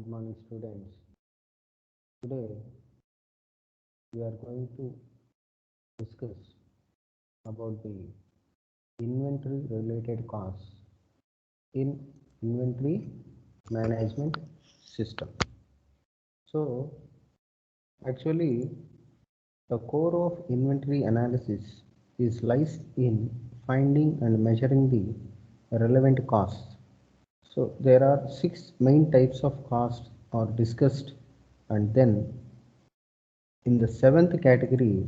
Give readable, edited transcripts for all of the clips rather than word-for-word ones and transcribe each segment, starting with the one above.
Good morning, students. Today we are going to discuss about the inventory related costs in inventory management system. So, actually, the core of inventory analysis is lies in finding and measuring the relevant costs. So, there are six main types of costs are discussed, and then in the seventh category,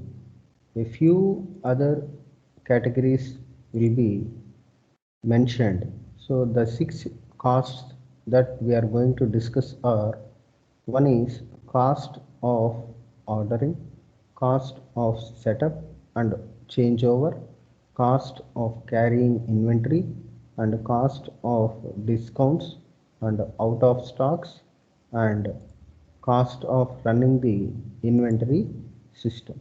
a few other categories will be mentioned. So the six costs that we are going to discuss are: one is cost of ordering, cost of setup and changeover, cost of carrying inventory, and cost of discounts and out of stocks, and cost of running the inventory system.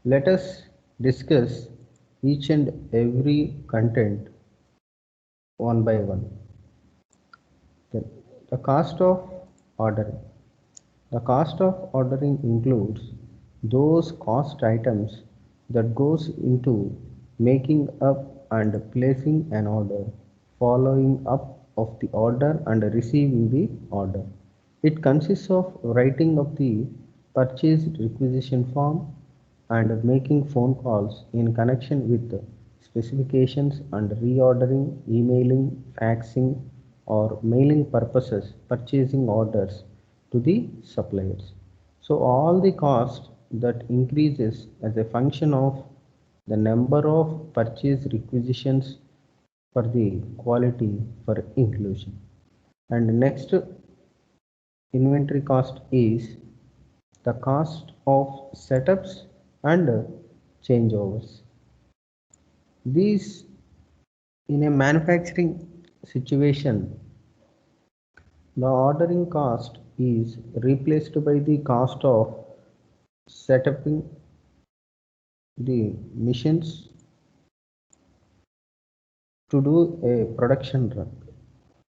Let us discuss each and every content one by one. Then the cost of ordering. The cost of ordering includes those cost items that goes into making up and placing an order, following up of the order and receiving the order. It consists of writing of the purchase requisition form and making phone calls in connection with specifications and reordering, emailing, faxing, or mailing purposes purchasing orders to the suppliers. So all the cost that increases as a function of the number of purchase requisitions for the quality for inclusion. And next inventory cost is the cost of setups and changeovers. These in a manufacturing situation, the ordering cost is replaced by the cost of setting the machines to do a production run.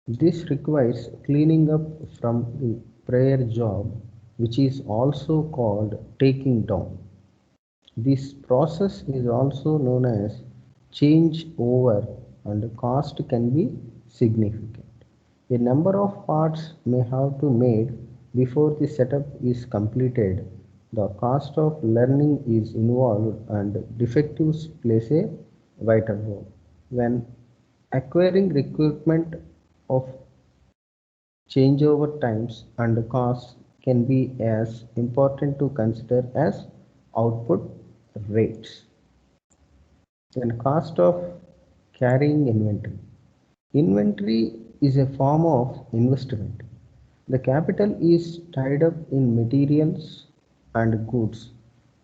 This requires cleaning up from the prior job, which is also called taking down. This process is also known as change over, and cost can be significant. A number of parts may have to made before the setup is completed. The cost of learning is involved and defectives plays a vital role. When acquiring equipment of changeover times and costs can be as important to consider as output rates. Then cost of carrying inventory. Inventory is a form of investment. The capital is tied up in materials and goods.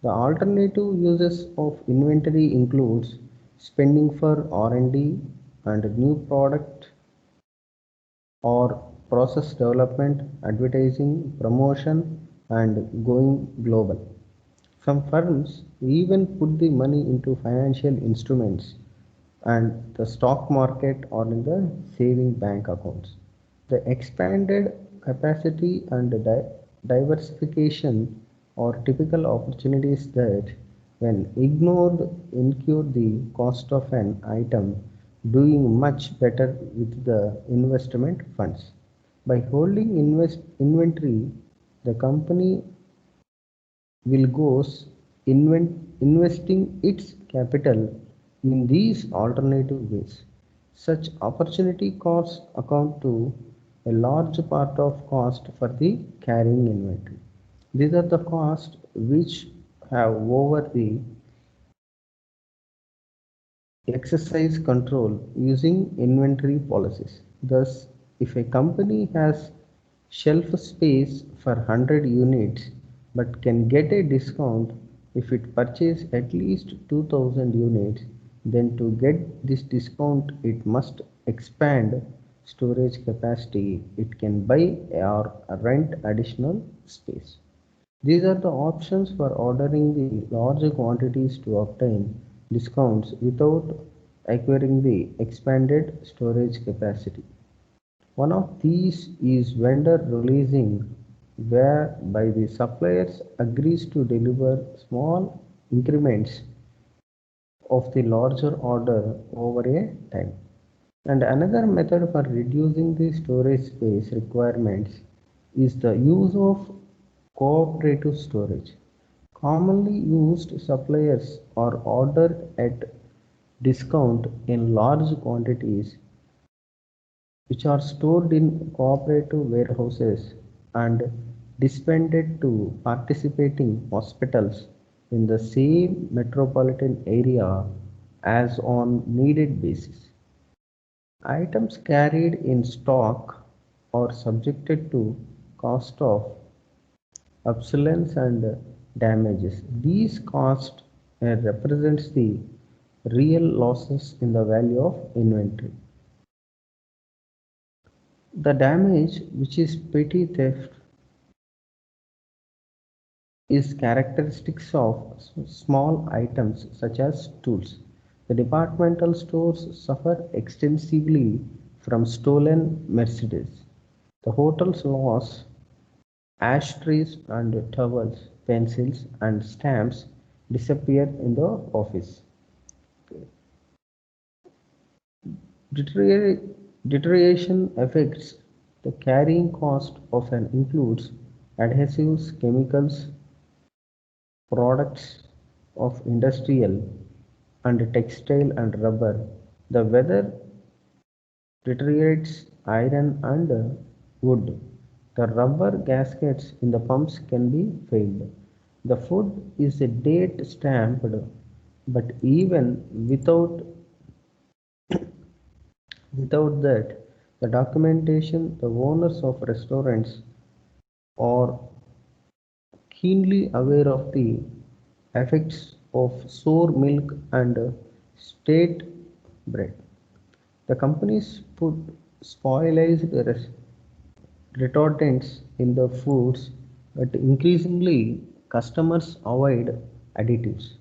The alternative uses of inventory includes spending for R&D and new product or process development, advertising, promotion, and going global. Some firms even put the money into financial instruments and the stock market or in the saving bank accounts. The expanded capacity and diversification are typical opportunities that, when ignored, incur the cost of an item doing much better with the investment funds. By holding inventory, the company will goes investing its capital in these alternative ways. Such opportunity costs account to a large part of cost for the carrying inventory. These are the costs which have over the exercise control using inventory policies. Thus, if a company has shelf space for 100 units but can get a discount if it purchases at least 2000 units, then to get this discount it must expand storage capacity. It can buy or rent additional space. These are the options for ordering the larger quantities to obtain discounts without acquiring the expanded storage capacity. One of these is vendor releasing, whereby the suppliers agrees to deliver small increments of the larger order over a time. And another method for reducing the storage space requirements is the use of cooperative storage. Commonly used suppliers are ordered at discount in large quantities, which are stored in cooperative warehouses and dispensed to participating hospitals in the same metropolitan area as on needed basis. Items carried in stock are subjected to cost of obsolescence and damages. These costs represents the real losses in the value of inventory. The damage, which is petty theft, is characteristics of small items such as tools. The departmental stores suffer extensively from stolen Mercedes. The hotels lost ashtrays and towels, pencils and stamps disappear in the office. Deterioration affects the carrying cost of and includes adhesives, chemicals, products of industrial and textile and rubber. The weather deteriorates iron and wood. The rubber gaskets in the pumps can be failed. The food is a date stamped, but even without that, the documentation, the owners of restaurants are keenly aware of the effects of sour milk and state bread. The companies put spoilized retardants in the foods, but increasingly customers avoid additives.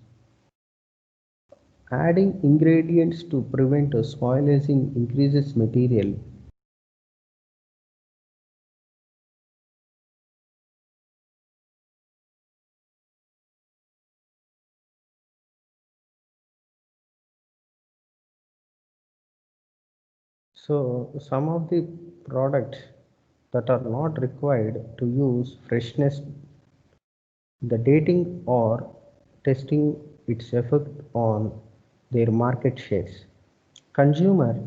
Adding ingredients to prevent spoilaging increases material. So some of the products that are not required to use freshness, the dating or testing its effect on their market shares. Consumer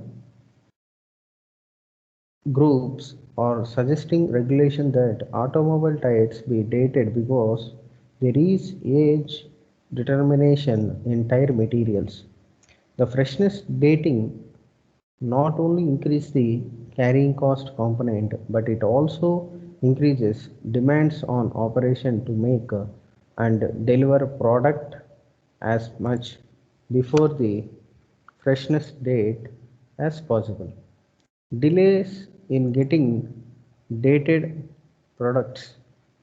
groups are suggesting regulation that automobile tires be dated because there is age determination in tire materials. The freshness dating not only increase the carrying cost component, but it also increases demands on operation to make and deliver product as much before the freshness date as possible. Delays in getting dated products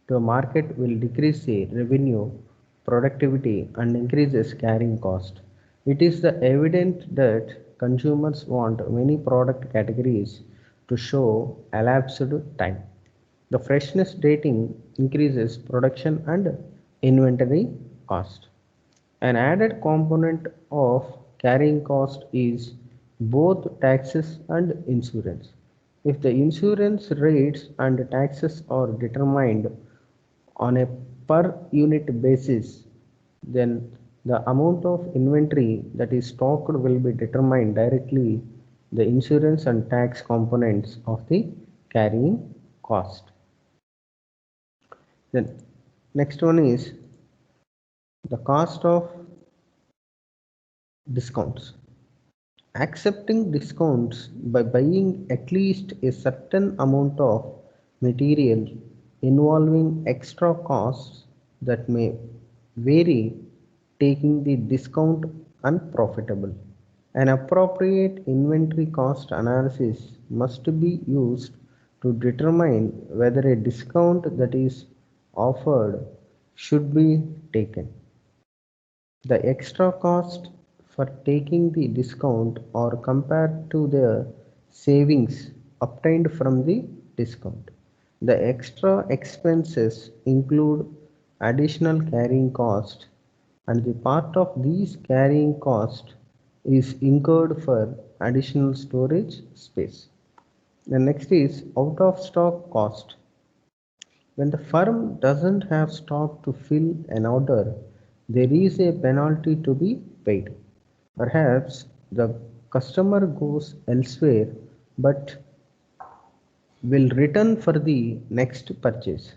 to a market will decrease the revenue, productivity, and increases carrying cost. It is the evident that consumers want many product categories to show elapsed time. The freshness dating increases production and inventory cost. An added component of carrying cost is both taxes and insurance. If the insurance rates and taxes are determined on a per unit basis, then the amount of inventory that is stocked will be determined directly the insurance and tax components of the carrying cost. Then next one is the cost of discounts. Accepting discounts by buying at least a certain amount of material involving extra costs that may vary, taking the discount unprofitable. An appropriate inventory cost analysis must be used to determine whether a discount that is offered should be taken. The extra cost for taking the discount or compared to the savings obtained from the discount. The extra expenses include additional carrying cost, and the part of these carrying cost is incurred for additional storage space. The next is out of stock cost. When the firm doesn't have stock to fill an order, there is a penalty to be paid. Perhaps the customer goes elsewhere but will return for the next purchase.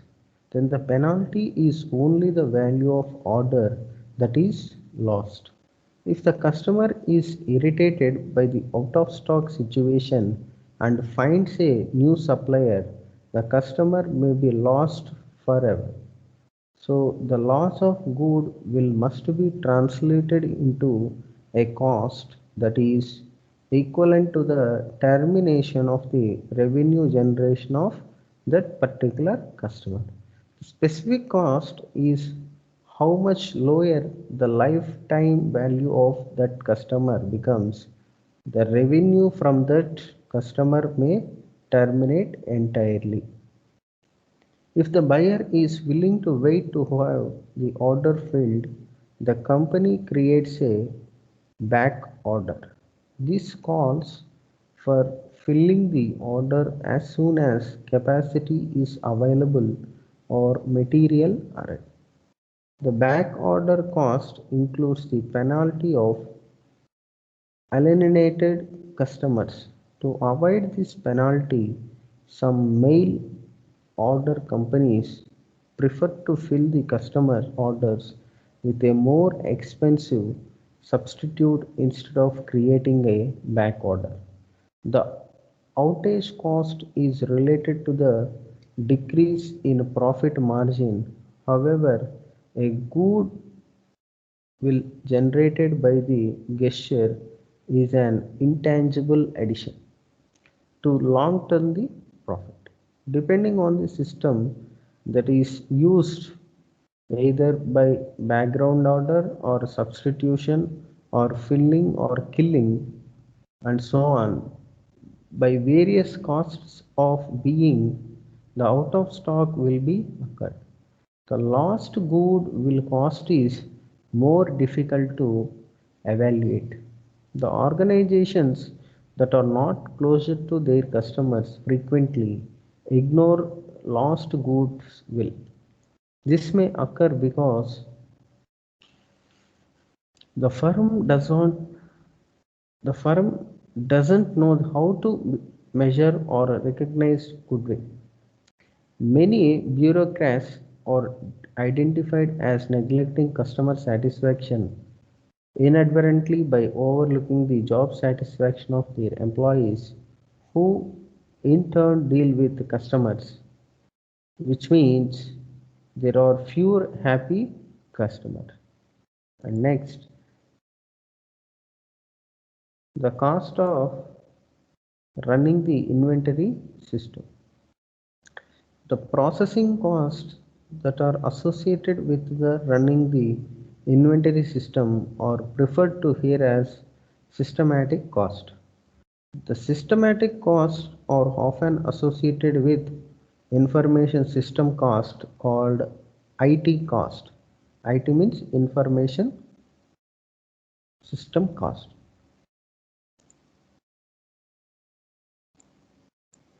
Then the penalty is only the value of order that is lost. If the customer is irritated by the out of stock situation and finds a new supplier, the customer may be lost forever. So the loss of good will must be translated into a cost that is equivalent to the termination of the revenue generation of that particular customer. The specific cost is how much lower the lifetime value of that customer becomes. The revenue from that customer may terminate entirely. If the buyer is willing to wait to have the order filled, the company creates a back order. This calls for filling the order as soon as capacity is available or material arrives. The back order cost includes the penalty of alienated customers. To avoid this penalty, some mail order companies prefer to fill the customer orders with a more expensive substitute instead of creating a back order. The outage cost is related to the decrease in profit margin. However, a good will generated by the gesture is an intangible addition to long-term the profit. Depending on the system that is used, either by background order or substitution or filling or killing and so on, by various costs of being, the out of stock will be occurred. The lost good will cost is more difficult to evaluate. The organizations that are not closer to their customers frequently ignore lost goods will. This may occur because the firm doesn't the firm doesn't know how to measure or recognize goodwill. Many bureaucrats are identified as neglecting customer satisfaction inadvertently by overlooking the job satisfaction of their employees, who in turn deal with the customers, which means there are fewer happy customers. And next, the cost of running the inventory system. The processing costs that are associated with the running the inventory system are referred to here as systematic cost. The systematic costs are often associated with information system cost called IT cost. IT means information system cost.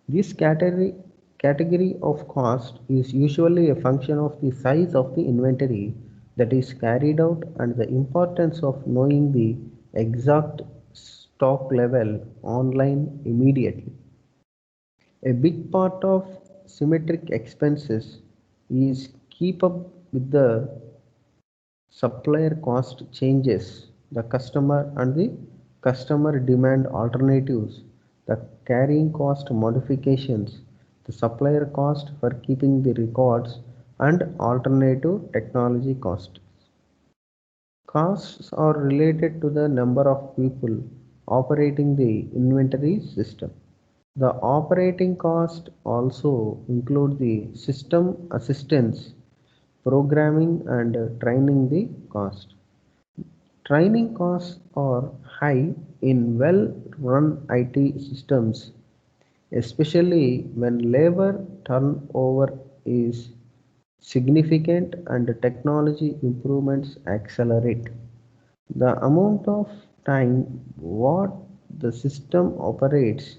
This category of cost is usually a function of the size of the inventory that is carried out and the importance of knowing the exact stock level online immediately. A big part of symmetric expenses is keep up with the supplier cost changes, the customer and the customer demand alternatives, the carrying cost modifications, the supplier cost for keeping the records, and alternative technology costs. Costs are related to the number of people operating the inventory system. The operating cost also include the system assistance, programming and training the cost. Training costs are high in well-run IT systems especially when labor turnover is significant and technology improvements accelerate. The amount of time what the system operates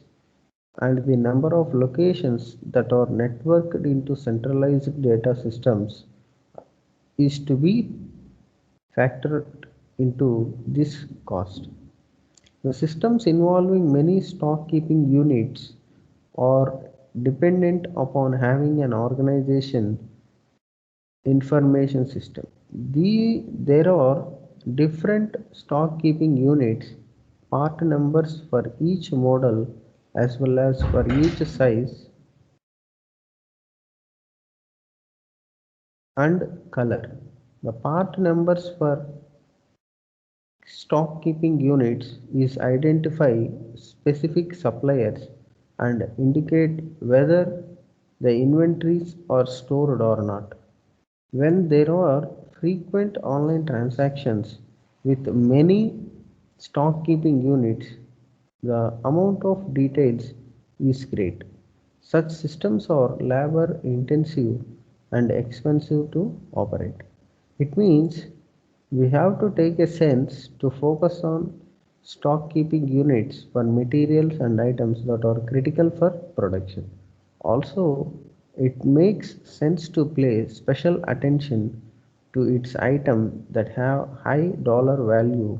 and the number of locations that are networked into centralized data systems is to be factored into this cost. The systems involving many stock keeping units are dependent upon having an organization information system. There are different stock keeping units, part numbers for each model as well as for each size and color. The part numbers for stock keeping units is identify specific suppliers and indicate whether the inventories are stored or not. When there are frequent online transactions with many stock keeping units, the amount of details is great. Such systems are labor intensive and expensive to operate. It means we have to take a sense to focus on stock keeping units for materials and items that are critical for production. Also, it makes sense to pay special attention to its items that have high dollar value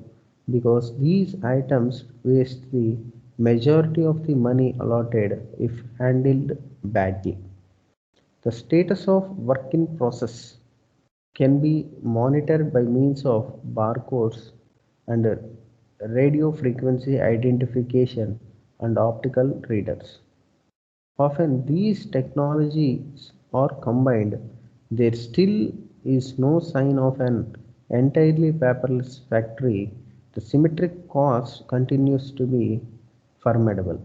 because these items waste the majority of the money allotted if handled badly. The status of work in process can be monitored by means of barcodes and radio frequency identification and optical readers. Often these technologies are combined. There still is no sign of an entirely paperless factory. The symmetric cost continues to be formidable.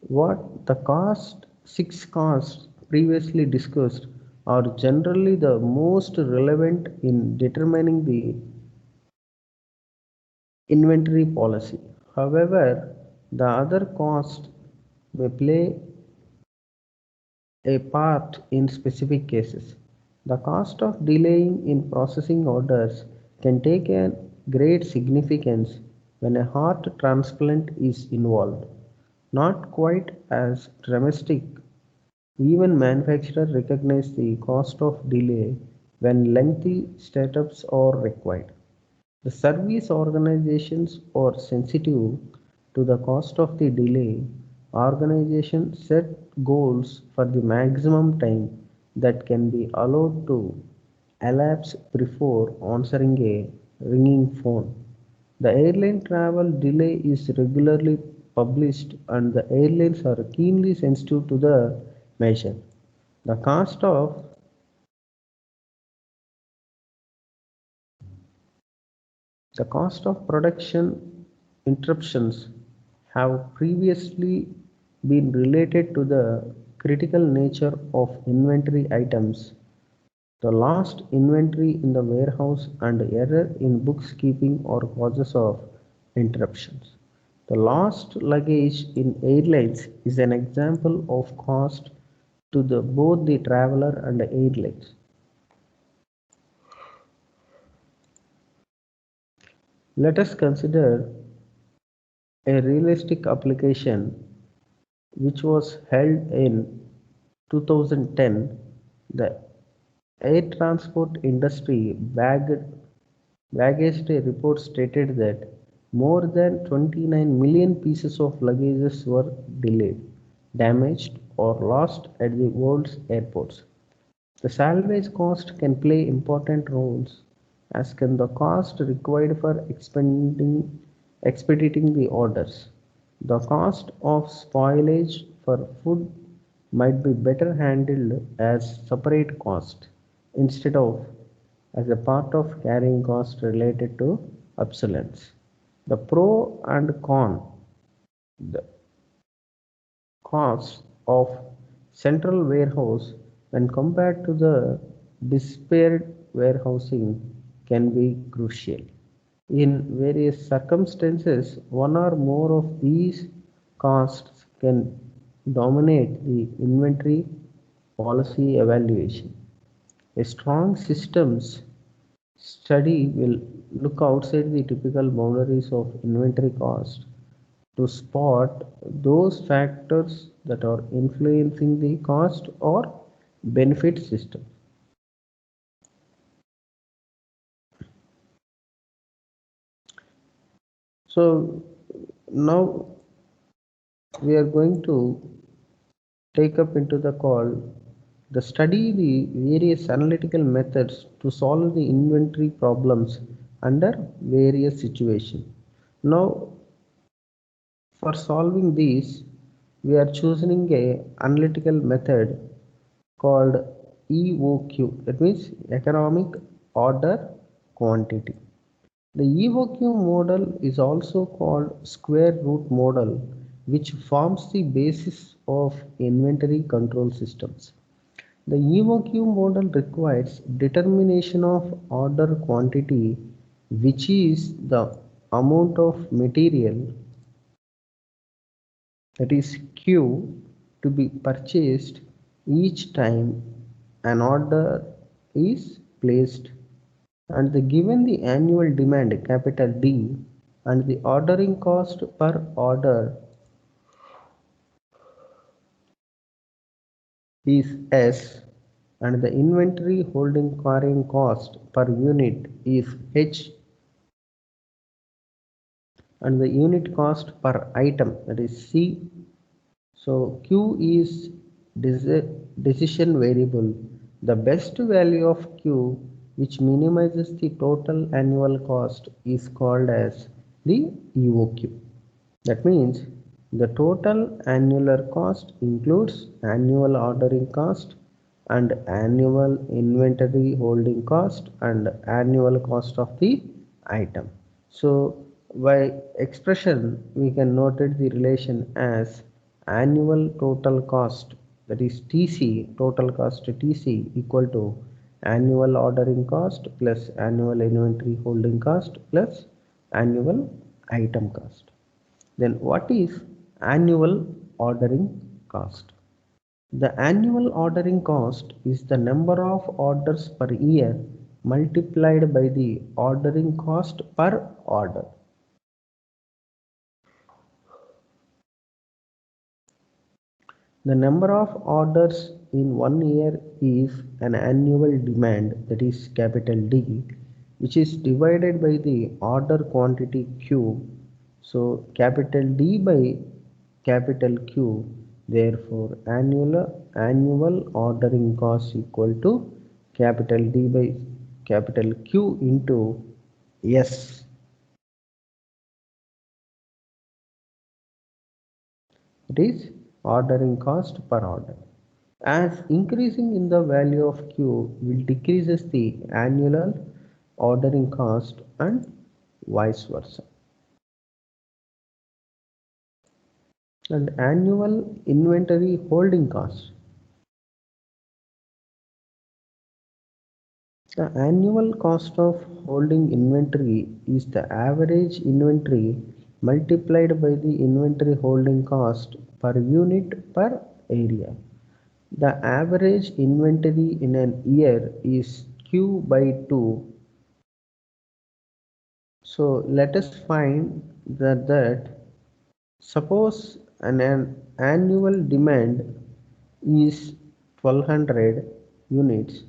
What the cost six costs previously discussed are generally the most relevant in determining the inventory policy. However, the other costs may play a part in specific cases. The cost of delaying in processing orders can take a great significance when a heart transplant is involved. Not quite as dramatic. Even manufacturers recognize the cost of delay when lengthy startups are required. The service organizations are sensitive to the cost of the delay. Organizations set goals for the maximum time that can be allowed to elapse before answering a ringing phone. The airline travel delay is regularly published and the airlines are keenly sensitive to the measure. The cost of The cost of production interruptions have previously been related to the critical nature of inventory items, the lost inventory in the warehouse, and error in bookkeeping are causes of interruptions. The lost luggage in airlines is an example of cost to both the traveler and the airlines. Let us consider a realistic application which was held in 2010. The air transport industry baggage report stated that more than 29 million pieces of luggage were delayed, damaged, or lost at the world's airports. The salvage cost can play important roles, as can the cost required for expediting the orders. The cost of spoilage for food might be better handled as separate cost instead of as a part of carrying cost related to obsolescence. The pro and con. The costs of central warehouse when compared to the disparate warehousing can be crucial. In various circumstances, one or more of these costs can dominate the inventory policy evaluation. A strong systems study will look outside the typical boundaries of inventory cost to spot those factors that are influencing the cost or benefit system. So now we are going to take up into the call the study the various analytical methods to solve the inventory problems under various situations. Now for solving these, we are choosing a analytical method called EOQ, that means economic order quantity. The EOQ model is also called square root model, which forms the basis of inventory control systems. The EOQ model requires determination of order quantity, which is the amount of material, that is Q, to be purchased each time an order is placed, and given the annual demand capital D and the ordering cost per order is S, and the inventory holding carrying cost per unit is H, and the unit cost per item, that is C. So Q is decision variable. The best value of Q, which minimizes the total annual cost, is called as the EOQ. That means the total annual cost includes annual ordering cost and annual inventory holding cost and annual cost of the item. So by expression we can note the relation as annual total cost, that is TC, total cost TC, equal to annual ordering cost plus annual inventory holding cost plus annual item cost. Then what is annual ordering cost? The annual ordering cost is the number of orders per year multiplied by the ordering cost per order. The number of orders in 1 year is an annual demand, that is capital D, which is divided by the order quantity Q. So capital D by capital Q, therefore annual ordering cost equal to capital D by capital Q into S. It is ordering cost per order. As increasing in the value of Q will decreases the annual ordering cost and vice versa. And annual inventory holding cost. The annual cost of holding inventory is the average inventory multiplied by the inventory holding cost per unit per area. The average inventory in an year is Q by 2. So let us find that suppose an annual demand is 1200 units.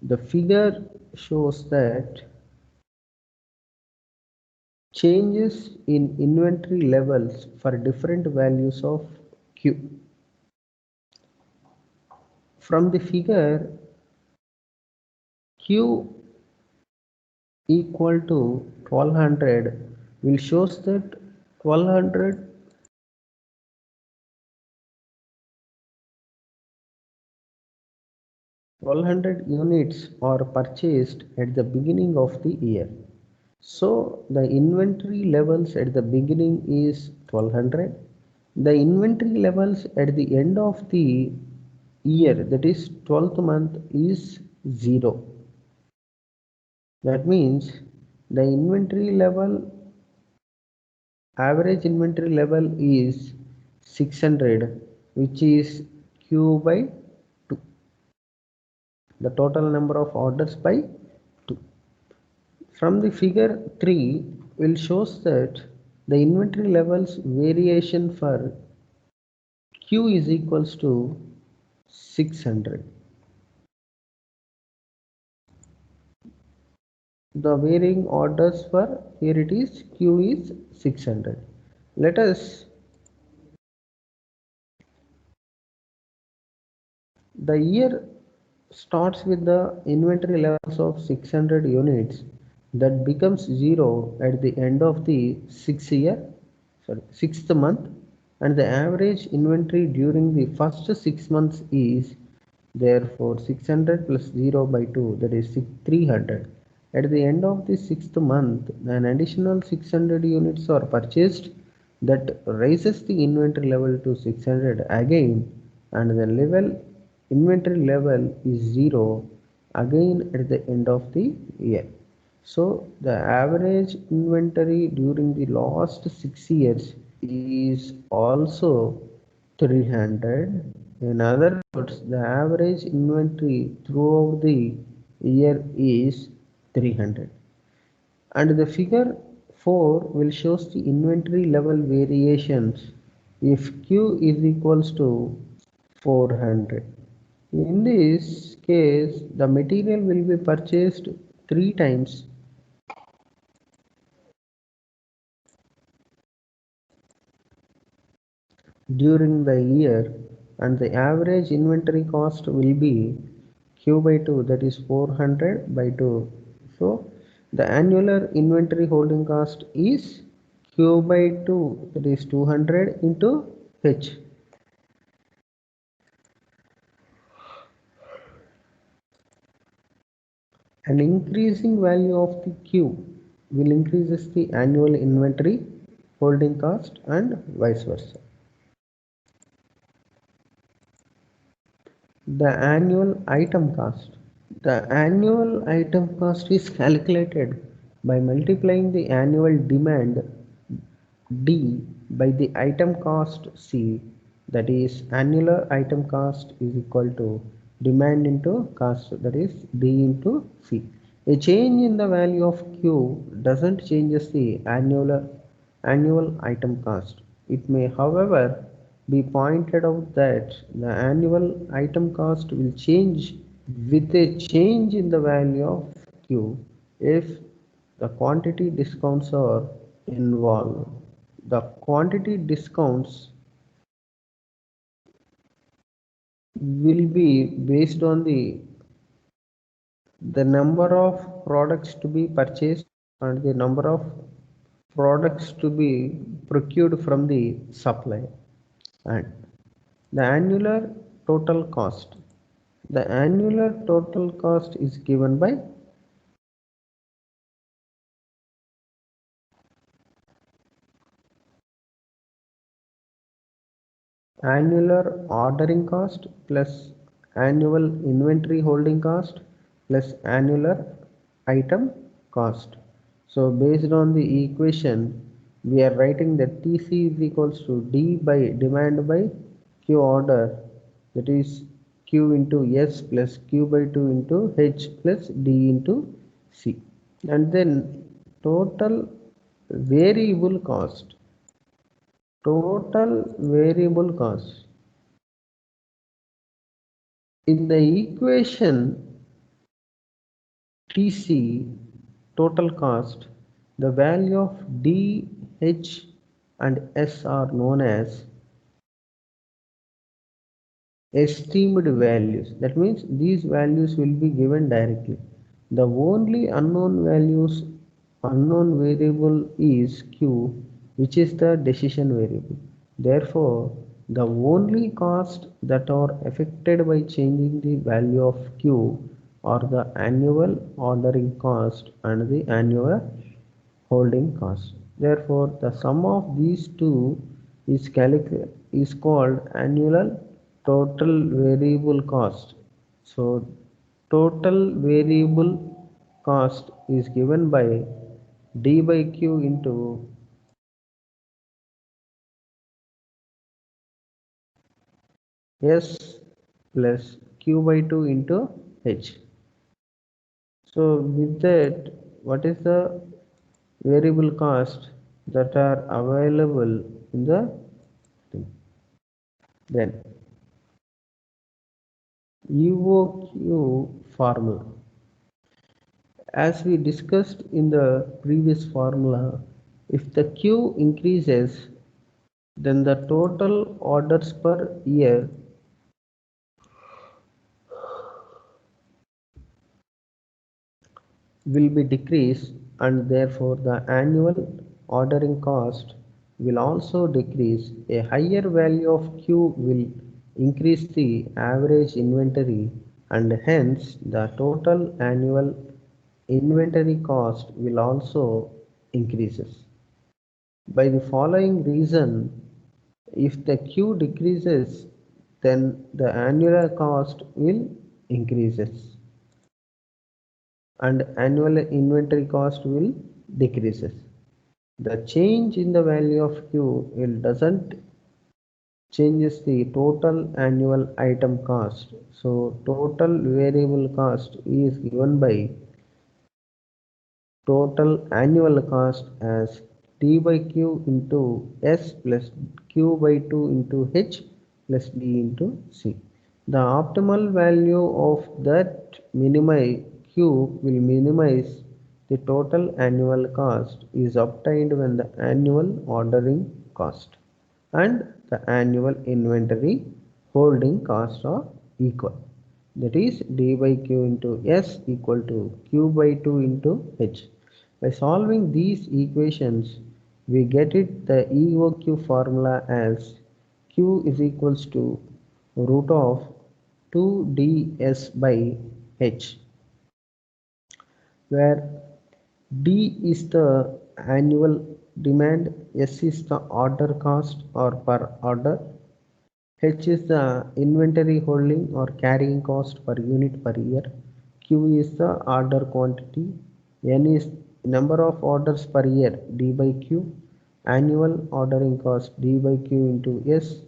The figure shows that changes in inventory levels for different values of Q. From the figure, Q equal to 1200 will shows that 1200 units are purchased at the beginning of the year. So the inventory levels at the beginning is 1200. The inventory levels at the end of the year, that is 12th month, is 0. That means The inventory level, average inventory level is 600, which is Q by 2. The total number of orders by 2. From the figure 3 will shows that the inventory levels variation for Q is equals to 600. The varying orders for here it is Q is 600. Let us the year starts with the inventory levels of 600 units that becomes 0 at the end of the sixth month, and the average inventory during the first 6 months is therefore 600 plus 0 by 2, that is 300. At the end of the 6th month, an additional 600 units are purchased that raises the inventory level to 600 again, and the inventory level is 0 again at the end of the year. So the average inventory during the last 6 years is also 300. In other words, the average inventory throughout the year is 300. And the figure 4 will shows the inventory level variations if Q is equals to 400. In this case, the material will be purchased 3 times during the year, and the average inventory cost will be Q by 2, that is 400 by 2. So the annual inventory holding cost is Q by 2, that is 200 into H. An increasing value of the Q will increases the annual inventory holding cost and vice versa. The annual item cost. The annual item cost is calculated by multiplying the annual demand D by the item cost C, that is annual item cost is equal to demand into cost, that is D into C. A change in the value of Q doesn't changes the annual item cost. It may, however, be pointed out that the annual item cost will change with a change in the value of Q if the quantity discounts are involved. The quantity discounts will be based on the number of products to be purchased and the number of products to be procured from the supplier. And the annual total cost. The annual total cost is given by annual ordering cost plus annual inventory holding cost plus annual item cost. So based on the equation, we are writing that TC is equals to D by demand by Q order, that is Q into S plus Q by 2 into H plus D into C. And then total variable cost. Total variable cost. In the equation TC, total cost, the value of D, H and S are known as esteemed values. That means these values will be given directly. The only unknown variable is Q, which is the decision variable. Therefore, the only costs that are affected by changing the value of Q are the annual ordering cost and the annual holding cost. Therefore, the sum of these two is called annual total variable cost. So, total variable cost is given by D by Q into S plus Q by 2 into H. So with that, what is the variable cost that are available in the thing? Then EOQ formula. As we discussed in the previous formula, if the Q increases, then the total orders per year will be decreased, and therefore the annual ordering cost will also decrease. A higher value of Q will increase the average inventory, and hence the total annual inventory cost will also increases. By the following reason, if the Q decreases, then the annual cost will increases and annual inventory cost will decreases. The change in the value of Q will doesn't changes the total annual item cost. So total variable cost is given by total annual cost as D by Q into S plus Q by 2 into H plus D into C. The optimal value of that minimize Q will minimize the total annual cost is obtained when the annual ordering cost and the annual inventory holding cost are equal. That is D by Q into S equal to Q by 2 into H. By solving these equations, we get it the EOQ formula as Q is equals to root of 2ds by H, where D is the annual demand, S is the order cost or per order, H is the inventory holding or carrying cost per unit per year, Q is the order quantity, N is number of orders per year D by Q, annual ordering cost D by Q into S,